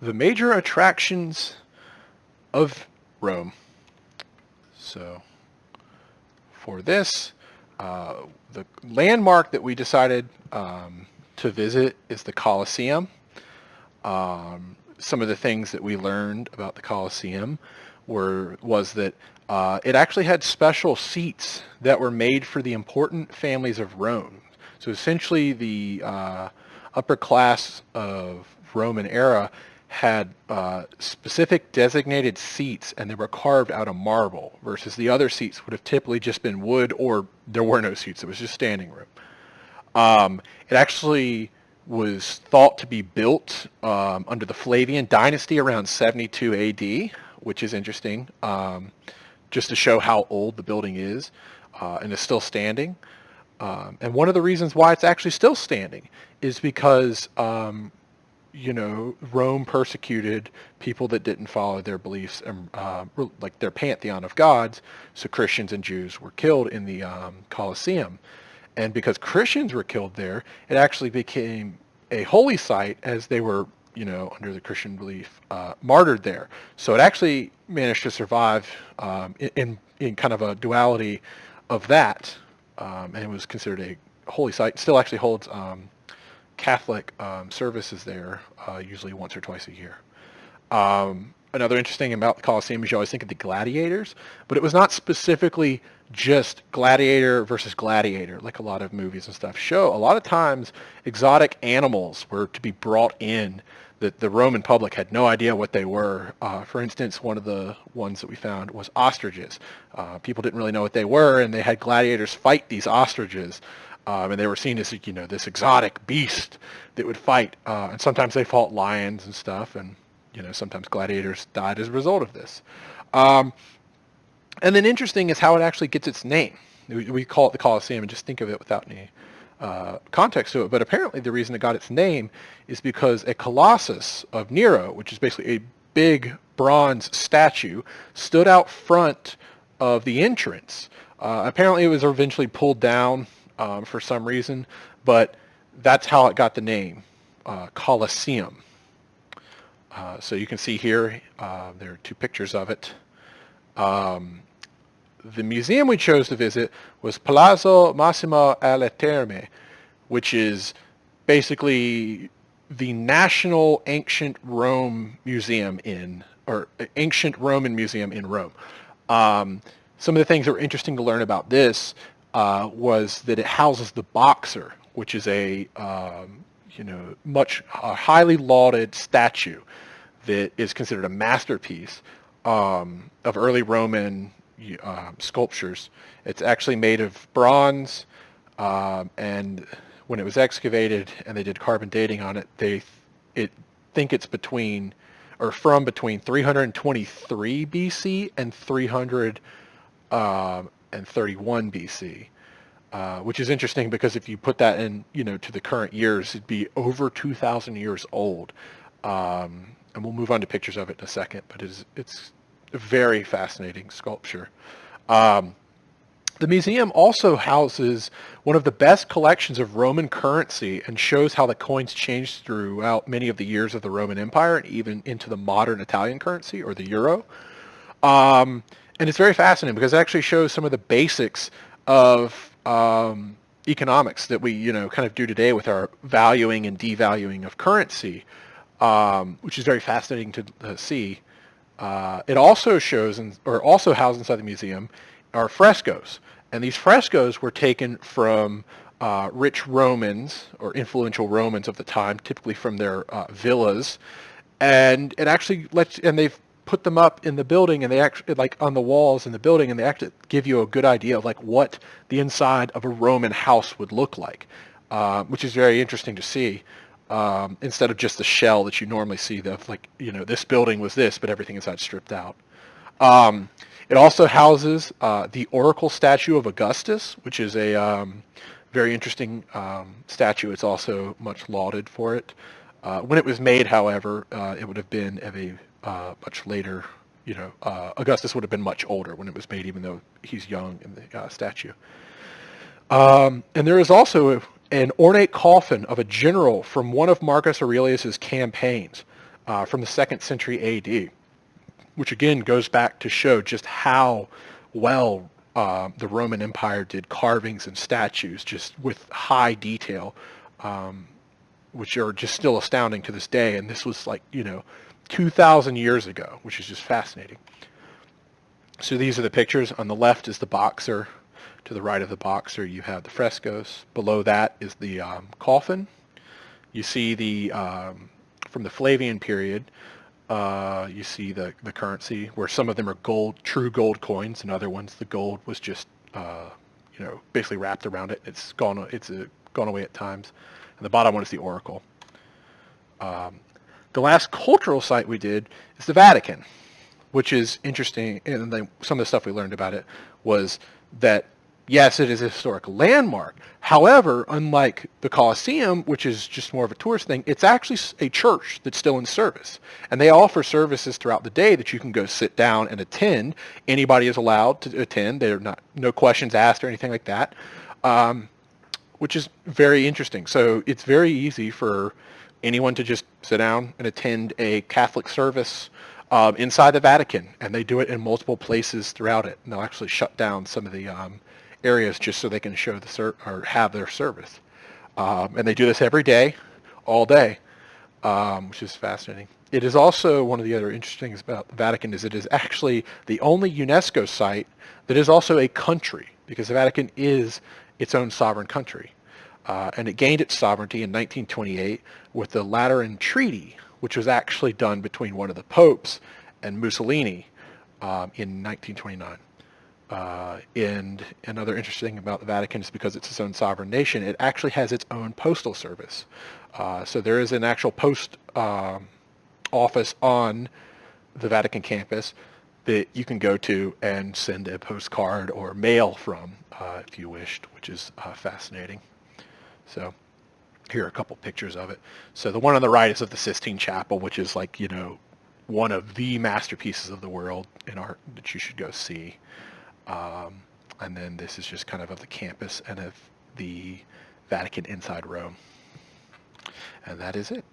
the major attractions of Rome. So for this, the landmark that we decided to visit is the Colosseum. Some of the things that we learned about the Colosseum was that it actually had special seats that were made for the important families of Rome. So essentially, the upper class of Roman era had specific designated seats, and they were carved out of marble, versus the other seats would have typically just been wood, or there were no seats. It was just standing room. It actually was thought to be built under the Flavian dynasty around 72 AD, which is interesting, just to show how old the building is, and is still standing. And one of the reasons why it's actually still standing is because, Rome persecuted people that didn't follow their beliefs and like their pantheon of gods. So Christians and Jews were killed in the Colosseum. And because Christians were killed there, it actually became a holy site, as they were, under the Christian belief, martyred there. So it actually managed to survive in kind of a duality of that, and it was considered a holy site. It still actually holds Catholic services there, usually once or twice a year. Another interesting thing about the Colosseum is you always think of the gladiators, but it was not specifically just gladiator versus gladiator, like a lot of movies and stuff show. A lot of times exotic animals were to be brought in that the Roman public had no idea what they were. For instance, one of the ones that we found was ostriches. People didn't really know what they were, and they had gladiators fight these ostriches. And they were seen as, this exotic beast that would fight. And sometimes they fought lions and stuff, and sometimes gladiators died as a result of this. And then interesting is how it actually gets its name. We call it the Colosseum and just think of it without any context to it. But apparently the reason it got its name is because a colossus of Nero, which is basically a big bronze statue, stood out front of the entrance. Apparently it was eventually pulled down for some reason, but that's how it got the name, Colosseum. So you can see here, there are two pictures of it. The museum we chose to visit was Palazzo Massimo alle Terme, which is basically the National Ancient Rome Museum Ancient Roman Museum in Rome. Some of the things that were interesting to learn about this was that it houses the Boxer, which is a highly lauded statue that is considered a masterpiece of early Roman sculptures. It's actually made of bronze, and when it was excavated and they did carbon dating on it, they think it's between 323 BC and 331 BC. Which is interesting because if you put that in, to the current years, it'd be over 2,000 years old. And we'll move on to pictures of it in a second, but it's a very fascinating sculpture. The museum also houses one of the best collections of Roman currency and shows how the coins changed throughout many of the years of the Roman Empire and even into the modern Italian currency, or the euro. And it's very fascinating because it actually shows some of the basics of economics that we, kind of do today with our valuing and devaluing of currency, which is very fascinating to see. It also shows, also housed inside the museum, are frescoes. And these frescoes were taken from rich Romans or influential Romans of the time, typically from their villas. And it actually they've put them up in the building, and they actually, like on the walls in the building, and they actually give you a good idea of like what the inside of a Roman house would look like, which is very interesting to see, instead of just the shell that you normally see of like, this building was this, but everything inside stripped out. It also houses the Oracle statue of Augustus, which is a very interesting statue. It's also much lauded for it. When it was made, however, it would have been of a much later, Augustus would have been much older when it was made, even though he's young in the statue. And there is also an ornate coffin of a general from one of Marcus Aurelius's campaigns. from the 2nd century AD, which again goes back to show just how well the Roman Empire did carvings and statues, just with high detail, which are just still astounding to this day. And this was 2,000 years ago, which is just fascinating. So these are the pictures. On the left is the Boxer. To the right of the Boxer, you have the frescoes. Below that is the coffin. You see from the Flavian period, you see the currency, where some of them are gold, true gold coins, and other ones the gold was just basically wrapped around it. It's gone away at times. And the bottom one is the oracle. The last cultural site we did is the Vatican, which is interesting. And then some of the stuff we learned about it was that, yes, it is a historic landmark. However, unlike the Colosseum, which is just more of a tourist thing, it's actually a church that's still in service. And they offer services throughout the day that you can go sit down and attend. Anybody is allowed to attend. They're not, no questions asked or anything like that, which is very interesting. So it's very easy for anyone to just sit down and attend a Catholic service inside the Vatican. And they do it in multiple places throughout it. And they'll actually shut down some of the areas just so they can show or have their service. And they do this every day, all day, which is fascinating. It is also one of the other interesting things about the Vatican is it is actually the only UNESCO site that is also a country, because the Vatican is its own sovereign country. And it gained its sovereignty in 1928 with the Lateran Treaty, which was actually done between one of the popes and Mussolini in 1929. And another interesting thing about the Vatican is because it's its own sovereign nation, it actually has its own postal service. So there is an actual post office on the Vatican campus that you can go to and send a postcard or mail from if you wished, which is fascinating. So here are a couple pictures of it. So the one on the right is of the Sistine Chapel, which is one of the masterpieces of the world in art that you should go see. And then this is just kind of the campus and of the Vatican inside Rome. And that is it.